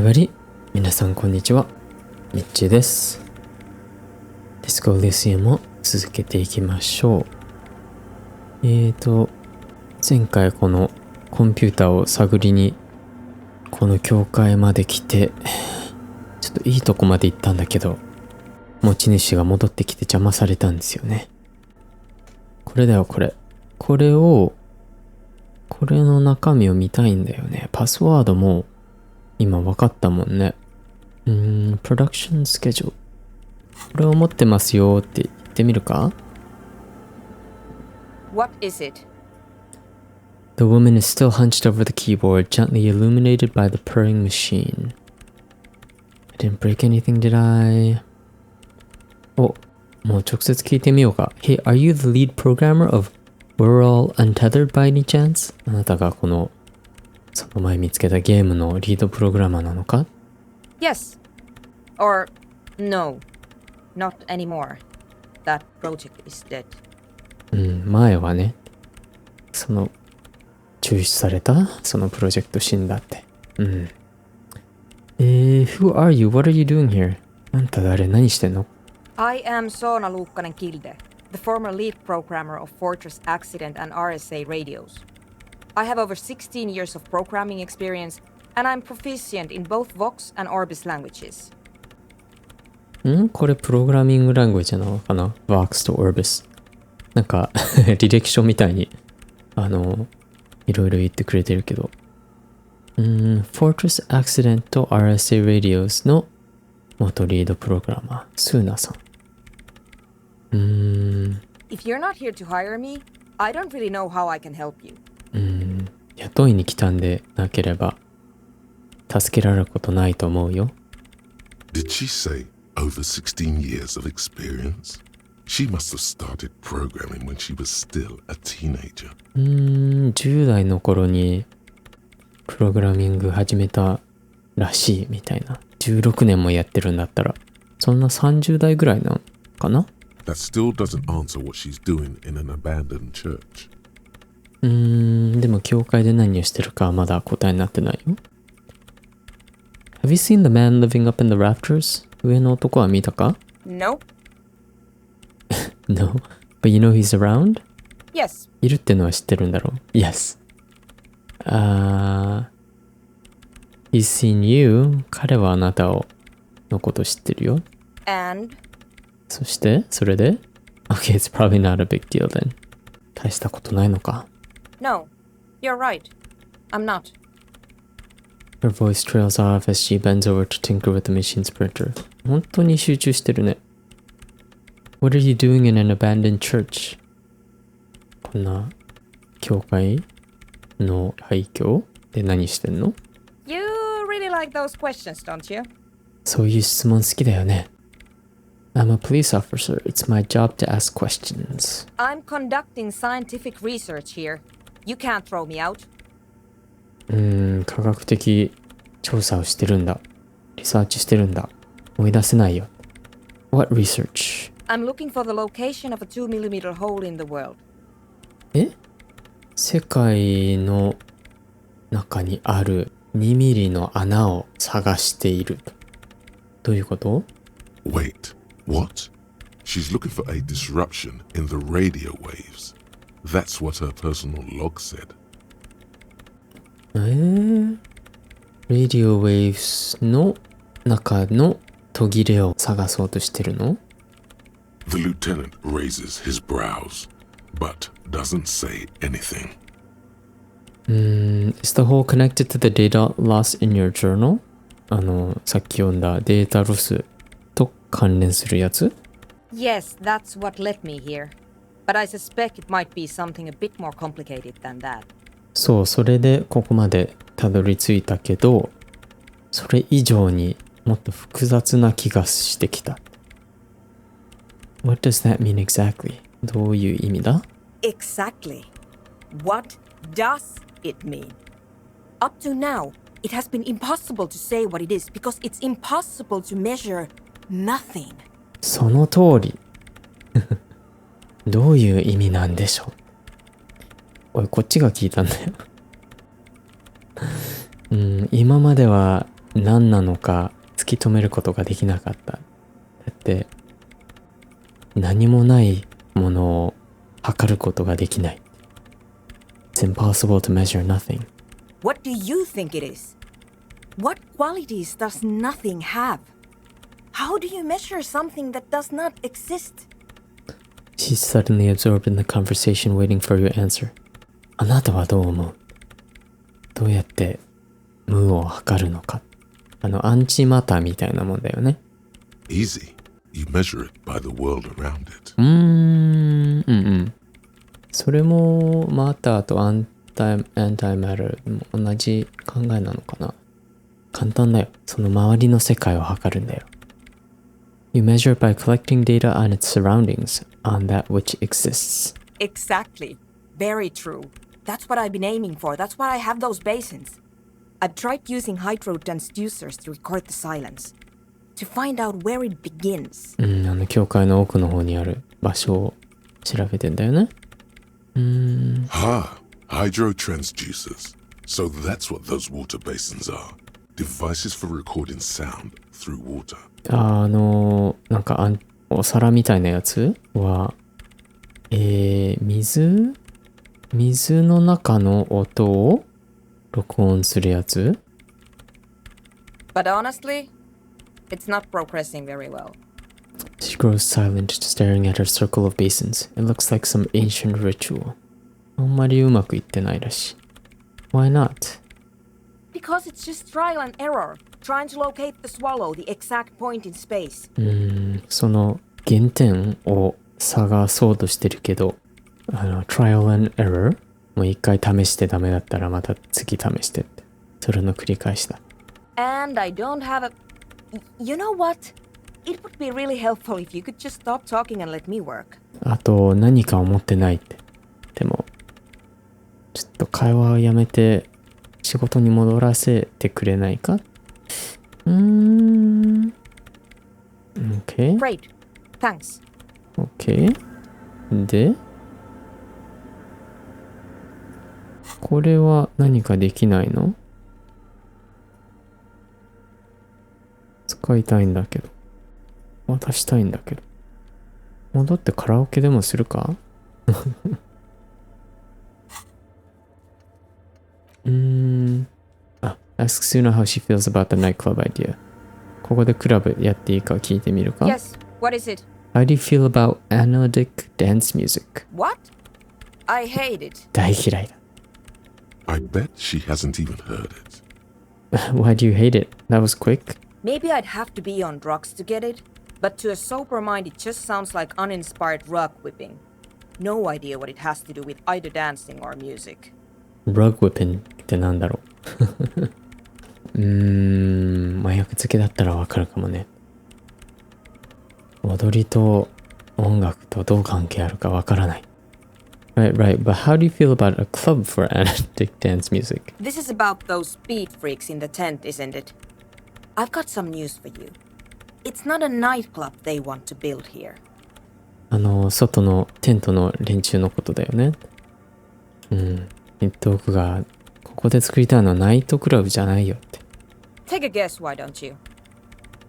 everybody 皆さんこんにちはミッチーですディスコエリシアムを続けていきましょう前回このコンピューターを探りにこの教会まで来てちょっといいとこまで行ったんだけど持ち主が戻ってきて邪魔されたんですよね。これだよこれの中身を見たいんだよね。パスワードも今分かったもんね。プロダクションスケジュール。これを持ってますよって言ってみるか？ What is it? The woman is still hunched over the keyboard, gently illuminated by the purring machine. I didn't break anything, did I? お、もう直接聞いてみようか。Hey, are you the lead programmer of We're All Untethered by any chance? あなたがその前見つけたゲームのリードプログラマーなのか？ Yes. Or no. Not anymore. That project is dead. 前はね、中止されたそのプロジェクト死んだって。Who are you? What are you doing here? あんた誰？何してんの？ I am Soona Luukkanen Kilde, the former lead programmer of Fortress Accident and RSA radios. I have over 16 years of programming experience, and I'm proficient in both Vox and Orbis languages. これプログラミングラングエッジなのかな？ Vox と Orbis。なんか履歴書みたいにいろいろ言ってくれてるけど。Fortress Accident と RSA radios の元リードプログラマー、スーナさん。If you're not here to hire me, I don't really know how I can help you. 雇いに来たんでなければ助けられることないと思うよ。Did she say over 16 years of experience? She must have started programming when she was still a teenager. 10代の頃にプログラミング始めたらしいみたいな。16年もやってるんだったらそんな30代ぐらいなのかな？ That still doesn't answer what she's doing in an abandoned church. でも教会で何をしてるかはまだ答えになってないよ。Have you seen the man living up in the rafters? 上の男は見たか？ No. No, but you know he's around? Yes. いるってのは知ってるんだろう？ Yes. He's seen you. 彼はあなたのこと知ってるよ。And? そしてそれで Okay, it's probably not a big deal then. 大したことないのか。No, you're right. I'm not. Her voice trails off as she bends over to tinker with the machine's printer. 本当に集中してるね。What are you doing in an abandoned church? こんな教会の廃墟で何してんの？ You really like those questions, don't you? そういう質問好きだよね。I'm a police officer. It's my job to ask questions. I'm conducting scientific research here. You can't throw me out. 科学的調査をしてるんだ。リサーチしてるんだ。追い出せないよ。What research? I'm looking for the location of a 2mm hole in the world. 世界の中にある2ミリの穴を探している。どういうこと？ Wait, what? She's looking for a disruption in the radio waves. That's what her personal log said. Radio waves の中の途切れを探そうとしてるの？ The lieutenant raises his brows, but doesn't say anything. Is the hole connected to the data loss in your journal? さっき読んだデータロスと関連するやつ？ Yes, that's what led me here. But I suspect it might be something a bit more complicated than that. そう、それでここまでたどり着いたけど、それ以上にもっと複雑な気がしてきた。What does that mean exactly? どういう意味だ？ Exactly. What does it mean? Up to now, it has been impossible to say what it is because it's impossible to measure nothing. その通り。どういう意味なんでしょう？おい、こっちが聞いたんだよ。今までは何なのか突き止めることができなかった。だって何もないものを測ることができない。It's impossible to measure nothing. What do you think it is? What qualities does nothing have? How do you measure something that does not exist? She's suddenly absorbed in the conversation waiting for your answer. あなたはどう思う？どうやって無を測るのか。アンチマターみたいなもんだよね。Easy. You measure it by the world around it. うんうん。それもマターとアンタイマターも同じ考えなのかな。簡単だよ。その周りの世界を測るんだよ。You measure by collecting data on its surroundings, on that which exists. Exactly. Very true. That's what I've been aiming for. That's why I have those basins. I've tried using hydro transducers to record the silence. To find out where it begins. 教会の奥の方にある場所を調べてんだよね。Hydro transducers. So that's what those water basins are. Devices for recording sound through water. なんかお皿みたいなやつは、水の中の音を録音するやつ？ But honestly, it's not progressing very well. She grows silent, staring at her circle of basins. It looks like some ancient ritual. あんまりうまくいってないらしい。Why not? Because it's just trial and error, trying to locate the swallow, the exact point in space. その原点を探そうとしてるけど、trial and error? もう一回試してダメだったらまた次試してって。それの繰り返しだ。And I don't have a... You know what? It would be really helpful if you could just stop talking and let me work. あと何か思ってないって。でも、ちょっと会話をやめて仕事に戻らせてくれないか？Okay. Great. Thanks. Okay. で、これは何かできないの？使いたいんだけど。渡したいんだけど。戻ってカラオケでもするか？Ask Suna how she feels about the nightclub idea. ここでクラブやっていいか聞いてみるか？ Yes, what is it? How do you feel about analytic dance music? What? I hate it. 大嫌いだ。I bet she hasn't even heard it. Why do you hate it? That was quick. Maybe I'd have to be on drugs to get it, but to a sober mind it just sounds like uninspired rug whipping. No idea what it has to do with either dancing or music. Rug whipping ってなんだろう？麻薬漬けだったらわかるかもね。踊りと音楽とどう関係あるかわからない。Right, but how do you feel about a club for analytic dance music? This is about those speed freaks in the tent, isn't it? I've got some news for you. It's not a nightclub they want to build here. 外のテントの連中のことだよね。言っておくが、ここで作りたいのはナイトクラブじゃないよって。Take a guess, why don't you?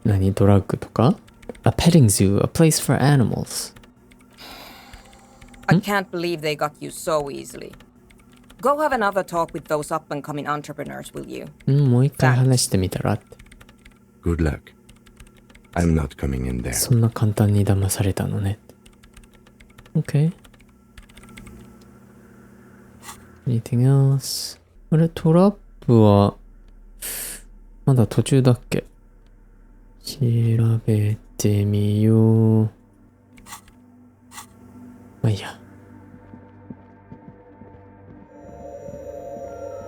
何？ドラッグとか？ A petting zoo, a place for animals. I can't believe they got you so easily. Go have another talk with those up-and-coming entrepreneurs, will you? もう一回話してみたらって。Good luck. I'm not coming in there. そんな簡単に騙されたのね。Okay. Anything else? あれ、トラップは、まだ途中だっけ？調べてみよう。まあいいや。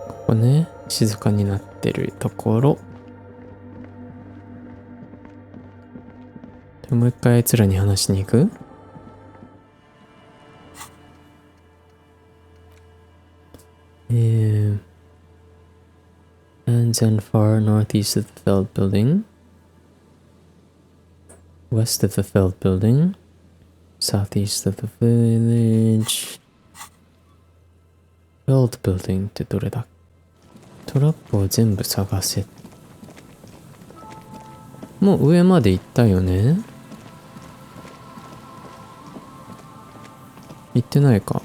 ここね、静かになってるところ。でもう一回あいつらに話しに行く？Lands and far northeast of the Feld building. West of the Feld building. Southeast of the village. Feld building ってどれだ？トラップを全部探せ。もう上まで行ったよね。行ってないか。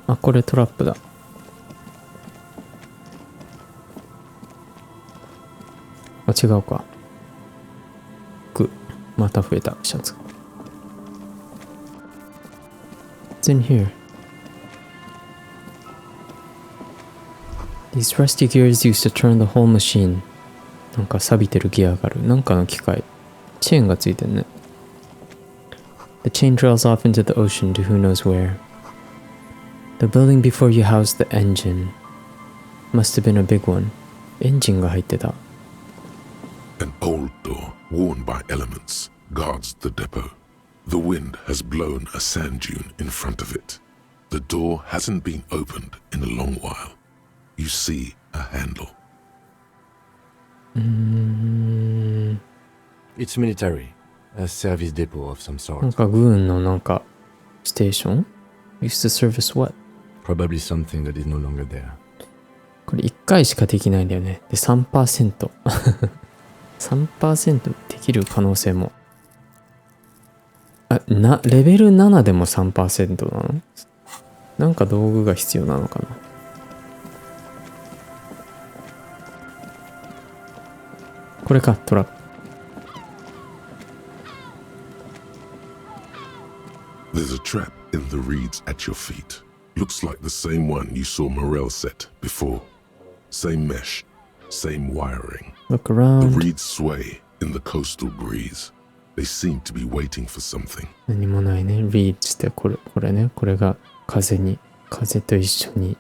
あ、これトラップだ。あ、違うか。また増えた、シャツ。It's in here. These rusty gears used to turn the whole machine. なんか錆びてるギアがある。なんかの機械。チェーンがついてるね。The chain trails off into the ocean to who knows where. The building before you housed the engine. Must have been a big one. エンジンが入ってた。An old door, worn by elements, guards the depot. The wind has blown a sand dune in front of it. The door hasn't been opened in a long while. You see a handle. It's military. A service depot of some なん sort. か軍のなんかステーション ?Used to service what? Probably something that is no longer there. これ1回しかできないんだよね。で、3%。3% できる可能性も。レベル7でも 3% なの？なんか道具が必要なのかな？これか、トラップ。There's a trap in the reeds at your feet. Looks like the same one you saw Morel set before. Same mesh, same wiring. Look The around. reeds sway in the coastal breeze. They seem to be waiting for something. 何もないね。reeds ってこれね。これが風と一緒に、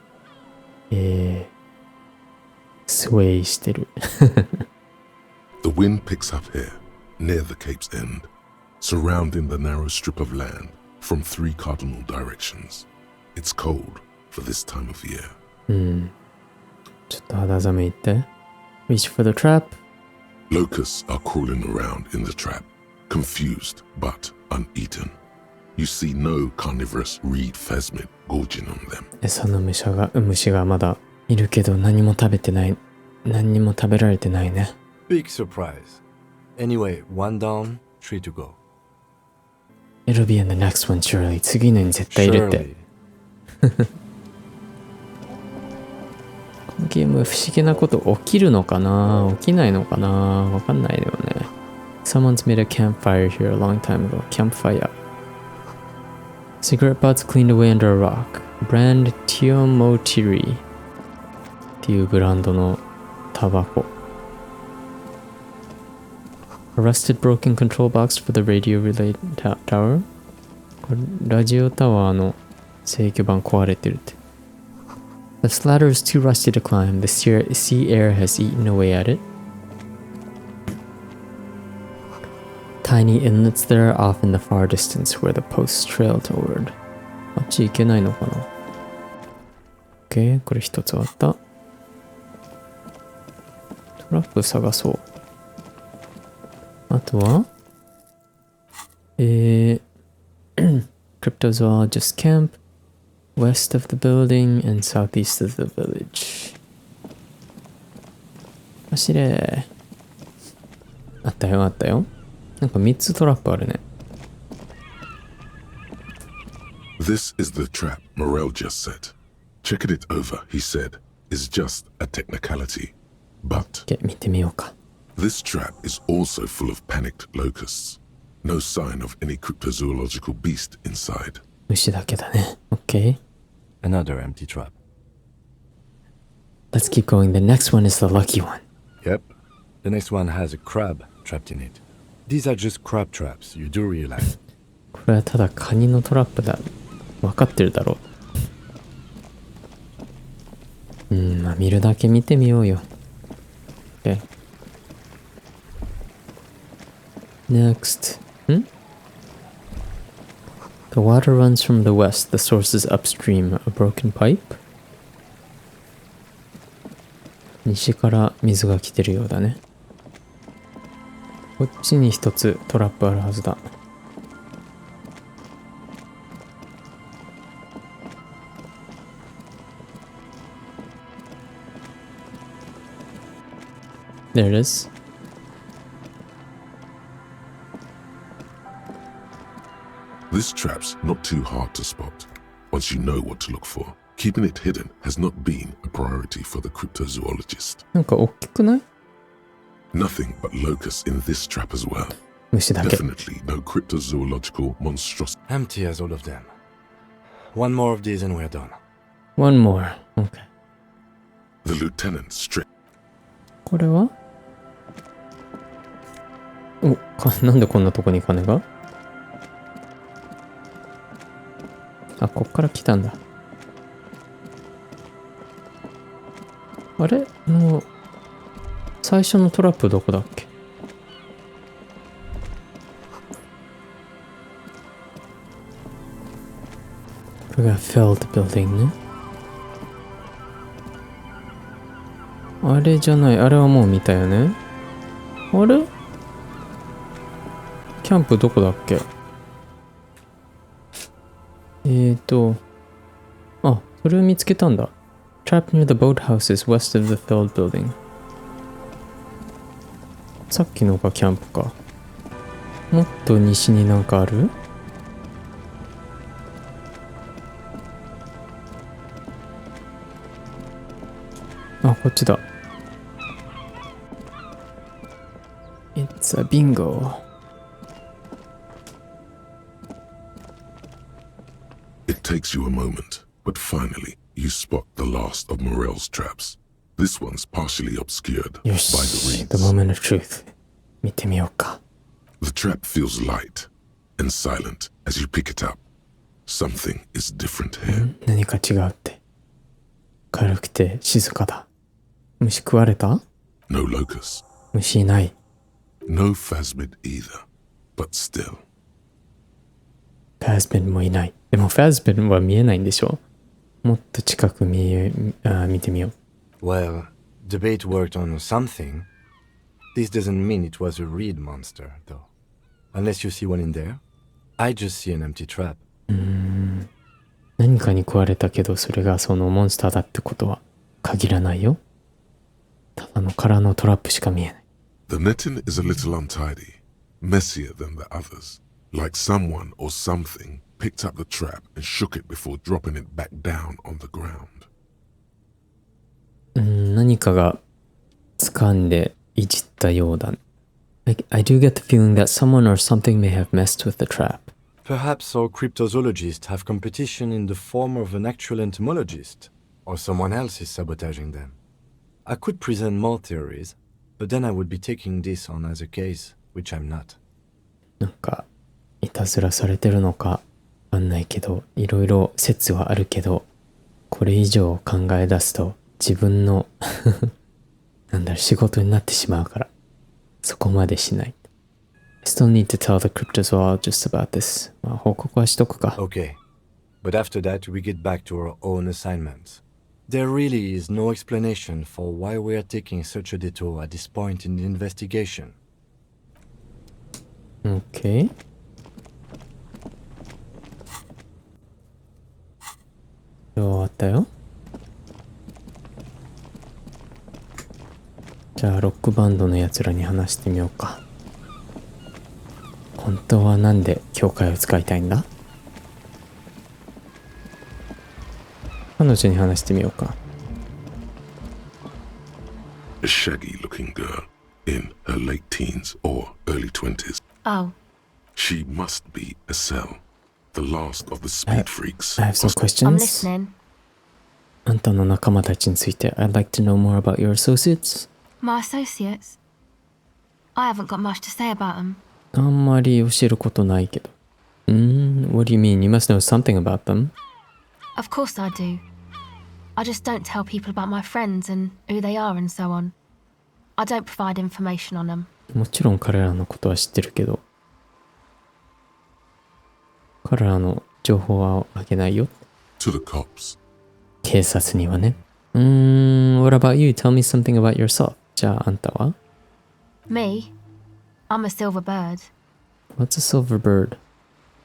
スウェイしてる。The wind picks up here, near the cape's end, surrounding the narrow strip of land from 3 cardinal directions. It's cold for this time of year. ちょっと肌寒いって。Reach for the trap. Locusts are crawling around in the trap, confused but uneaten. You see no carnivorous reed phasmid gorging on them. 餌の虫がまだいるけど何も食べられてないね。Big surprise. Anyway, 1 down, 3 to go. It'll be in the next one, surely. 次のに絶対いるって。Surely. このゲーム不思議なこと起きるのかな？起きないのかな？わかんないよね。Someone's made a campfire here a long time ago. Campfire. Cigarette butts cleaned away under a rock. Brand Tiomotiri っていうブランドのタバコ。A rusted broken control box for the radio relay tower. これラジオタワーの制御盤壊れてるって。This ladder is too rusty to climb. The sea air has eaten away at it. Tiny inlets there off in the far distance where the posts trail toward. あっち行けないのかな？ OK、これ一つ終わった。トラップ探そう。あとはCryptozoologist camp west of the building and southeast of the village. 走れ。あったよあったよ。なんか3つトラップあるね。This is the trap Morel just set. Checking it over, he said, is just a technicality. But 見てみようか。this trap is also full of panicked locusts. No sign of any cryptozoological beast inside. 虫だけだね。OK。Another empty trap. Let's keep going. The next one is the lucky one. Yep. The next one has a crab trapped in it. These are just crab traps, you do realize. これはただカニのトラップだ。分かってるだろう。まあ見るだけ見てみようよ。OK。Next. The water runs from the west. The source is upstream. A broken pipe? 西から水が来てるようだね。こっちに一つトラップあるはずだ。There it is. This trap's not too hard to spot once you know what to look for. Keeping it hidden has not been a priority for the cryptozoologist. なんか大きくない？ Nothing but locusts in this trap as well. 虫だけ。 Definitely no cryptozoological monstrosity. Empty as all of them. One more of these and we're done. One more. Okay. The lieutenant stripped. これはなんでこんなとこに金が？あ、こっから来たんだ。あれ最初のトラップどこだっけ？これが failed building ね。あれじゃない、あれはもう見たよね。あれ？キャンプどこだっけ？あ、それを見つけたんだ。Trapped near the boathouses west of the failed building. さっきのがキャンプか。もっと西になんかある？あ、こっちだ。It's a bingo. It takes you a moment, but finally you spot the last of Morel's traps. This one's partially obscured by よ the し、 reeds. The moment of truth. 見てみようか。The trap feels light and silent as you pick it up. Something is different here. 何か違うって。軽くて静かだ。虫食われた？ No locust. 虫いない。No phasmid either. But still. ファズベンもいない。でもファズベンは見えないんでしょ？もっと近く見てみよう。Well, debate worked on something. This doesn't mean it was a reed monster, though. Unless you see one in there. I just see an empty trap. 何かに食われたけど、それがそのモンスターだってことは限らないよ。ただの空のトラップしか見えない。The netting is a little untidy, messier than the others. Like someone or something picked up the trap and shook it before dropping it back down on the ground. 何かが掴んでいじったようだ。I do get the feeling that someone or something may have messed with the trap. Perhaps our cryptozoologists have competition in the form of an actual entomologist, or someone else is sabotaging them. I could present more theories, but then I would be taking this on as a case, which I'm not. なんかいたずらされてるのかわかんないけど、いろいろ説はあるけど、これ以上考え出すと自分の仕事になってしまうから、そこまでしない。I still need to tell the cryptozoologist about this. まあ報告はしとくか。Okay, but after that we get back to our own assignments. There really is no explanation for why we are taking such a detour at this point in the investigation. Okay. 終わったよ。じゃあロックバンドのやつらに話してみようか。本当はなんで教会を使いたいんだ？彼女に話してみようか。A shaggy-looking girl in her late teens or early 20s. Oh, She must be a cell, the last of the speed freaks. I have some I'm questions. listening. あんたの仲間たちについて I'd like to know more about your associates. My associates? I haven't got much to say about them. あんまり教えることないけど。What do you mean? You must know something about them. Of course I do. I just don't tell people about my friends and who they are and so on. I don't provide information on them. もちろん彼らのことは知ってるけど、彼らの情報はあげないよ。To the cops. 警察にはね。What about you? Tell me something about yourself. じゃああんたは？ Me? I'm a silver bird. What's a silver bird?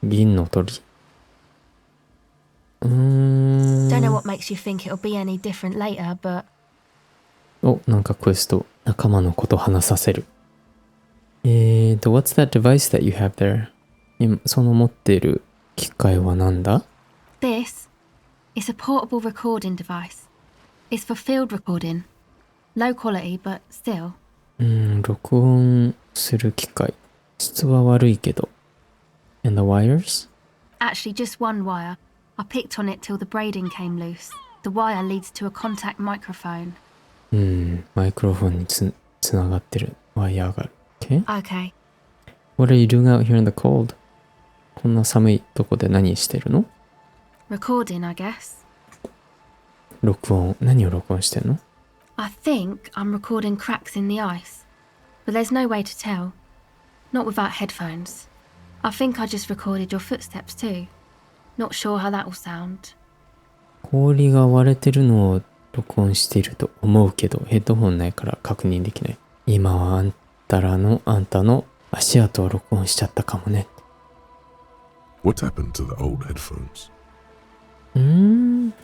銀の鳥。Don't know what makes you think it'll be any different later, but お、なんかクエスト。仲間のこと話させる。What's that device that you have there? 今その持っている機械はなんだ？ This is a portable recording device. It's for field recording. Low quality, but still. 録音する機械。質は悪いけど。And the wires? Actually, just one wire. I picked on it till the braiding came loose. The wire leads to a contact microphone. マイクロフォンにつながってるワイヤーがある。Okay? Okay. What are you doing out here in the cold? こんな寒いとこで何してるの？ Recording, I guess. 録音。何を録音してんの？ I think I'm recording cracks in the ice. But there's no way to tell. Not without headphones. I think I just recorded your footsteps too. Not sure how that will sound. 氷が割れてるのを録音していると思うけど、ヘッドホンないから確認できない。今はあんたの足跡を録音しちゃったかもね。What happened to the old headphones?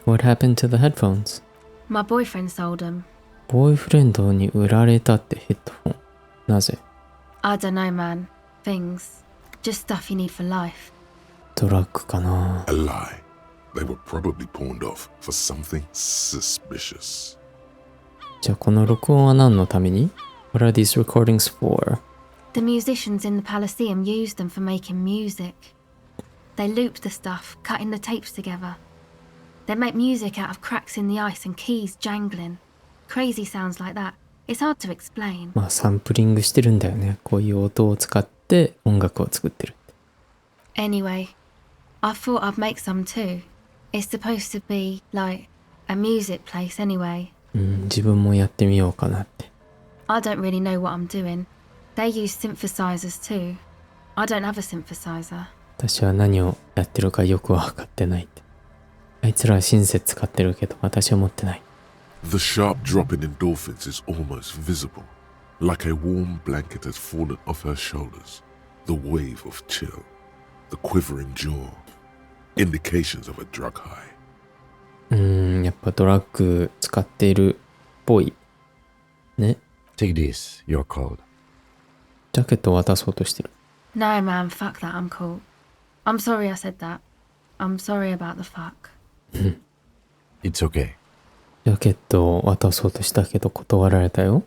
What happened to the headphones? My boyfriend sold them. ボーイフレンドに売られたってヘッドホン。なぜ？ I don't know, man. Things. Just stuff you need for life. ドラッグかな？ A lie. They were probably pawned off for something suspicious. じゃあこの録音は何のために？ What are these recordings for? The musicians in the Elysium used them for making music. They looped the stuff, cutting the tapes together. They make music out of cracks in the ice and keys jangling. Crazy sounds like that. It's hard to explain. まあサンプリングしてるんだよね。こういう音を使って音楽を作ってる。Anyway, I thought I'd make some too. It's supposed to be like a music place anyway. 自分もやってみようかなって。I don't really know what I'm doing. They use synthesizers too. I don't have a synthesizer. 私は何をやってるかよくわかってないって。あいつらはシンセ使ってるけど私は持ってない。The sharp drop in endorphins is almost visible, like a warm blanket has fallen off her shoulders. The wave of chill, the quivering jaw, indications of a drug high. やっぱドラッグ使っているっぽい。ね。Take this, you're cold. ジャケットを渡そうとしてる。No, man, fuck that, I'm cool. I'm sorry I said that. I'm sorry about the fuck. It's okay. ジャケットを渡そうとしたけど断られたよ。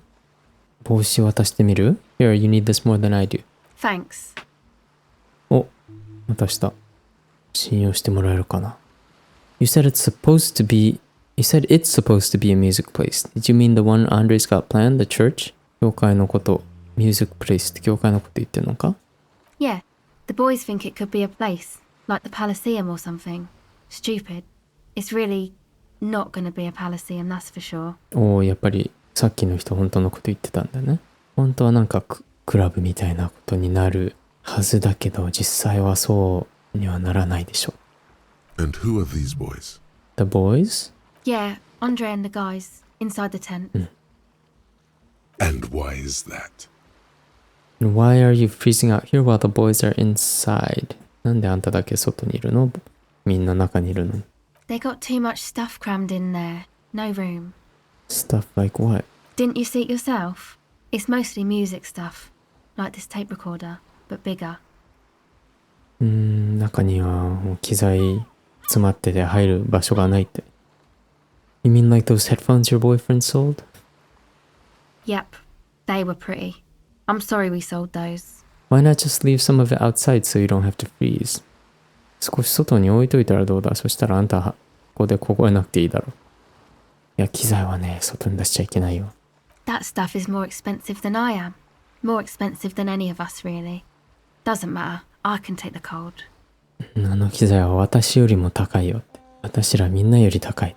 帽子渡してみる？ Here, you need this more than I do. Thanks. お、渡した。信用してもらえるかな。You said it's supposed to be a music place. Did you mean the one Andre's got planned, the church? 教会のこと、music place って教会のこと言ってるのか？ Yeah, the boys think it could be a place, like the Palaceum or something. Stupid. It's really not gonna be a Palaceum, that's for sure. おー、やっぱりさっきの人本当のこと言ってたんだね。本当はなんかクラブみたいなことになるはずだけど、実際はそうにはならないでしょ。And who are these boys? The boys? Yeah, Andre and the guys, inside the tent. And why is that? Why are you freezing out here while the boys are inside? なんであんただけ外にいるの？みんな中にいるのに。They got too much stuff crammed in there. No room. Stuff like what? Didn't you see it yourself? It's mostly music stuff. Like this tape recorder, but bigger. 中にはもう機材詰まってて入る場所がないって。You mean like those headphones your boyfriend sold? Yep, they were pretty. I'm sorry we sold those. Why not just leave some of it outside so you don't have to freeze? 少し外に置いといたらどうだ？そしたらあんたここで凍えなくていいだろう。いや、機材はね、外に出しちゃいけないよ。That stuff is more expensive than I am. More expensive than any of us, really. Doesn't matter. I can take the cold. あの機材は私よりも高いよって。私らみんなより高い。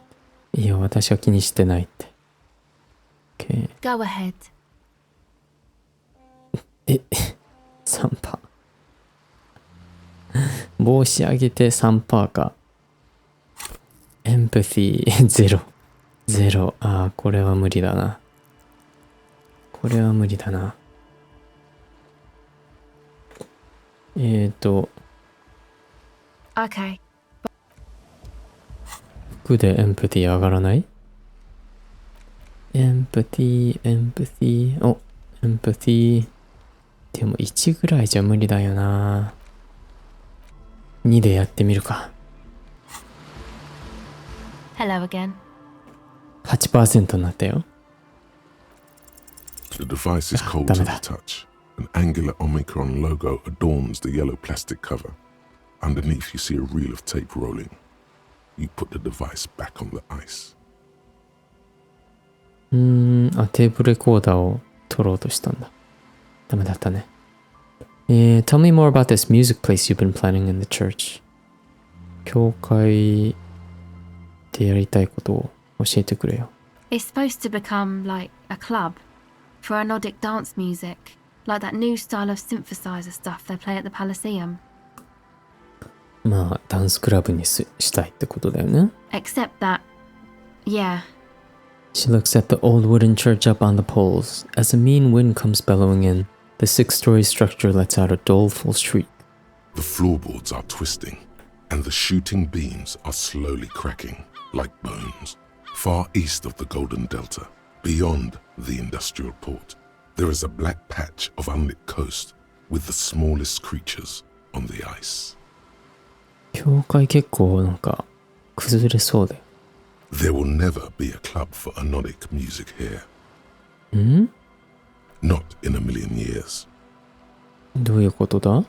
いいよ、私は気にしてないって。Okay. Go ahead. 3%。帽子上げて 3% か。エンパシー0。ああ、これは無理だな。Okay. 服でエンパティ上がらない？エンパティ。お、エンパティ。でも1ぐらいじゃ無理だよな。2でやってみるか。Hello again. 8% になったよ。The device is cold to the touch. An angular Omicron logo adorns the yellow plastic cover. Underneath, you see a reel of tape rolling. You put the device back on the ice. テープレコーダーを撮ろうとしたんだ。ダメだったね。Tell me more about this music place you've been planning in the church. 教会でやりたいことを教えてくれよ。It's supposed to become like a club for Nordic dance music, like that new style of synthesizer stuff they play at the Palaceum. まあ、ダンスクラブにしたいってことだよね。Except that, yeah. She looks at the old wooden church up on the poles. As a mean wind comes bellowing in, the 6-story structure lets out a doleful shriek. The floorboards are twisting, and the shooting beams are slowly cracking, like bones. Far east of the Golden Delta, beyond the industrial port, there is a black patch of unlit coast with the smallest creatures on the ice. 教会結構なんか崩れそうで。There will never be a club for Anodic music here. Not in a million years. どういうことだ？こ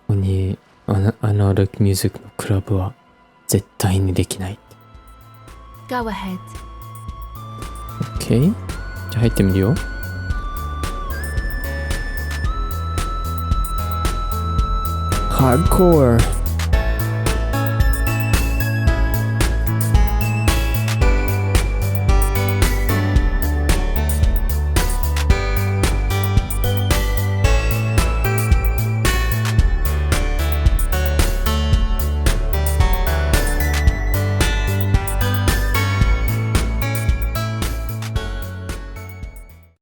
こにAnodic musicのクラブは絶対にできない。Go ahead. OK? じゃあ入ってみるよ。Hardcore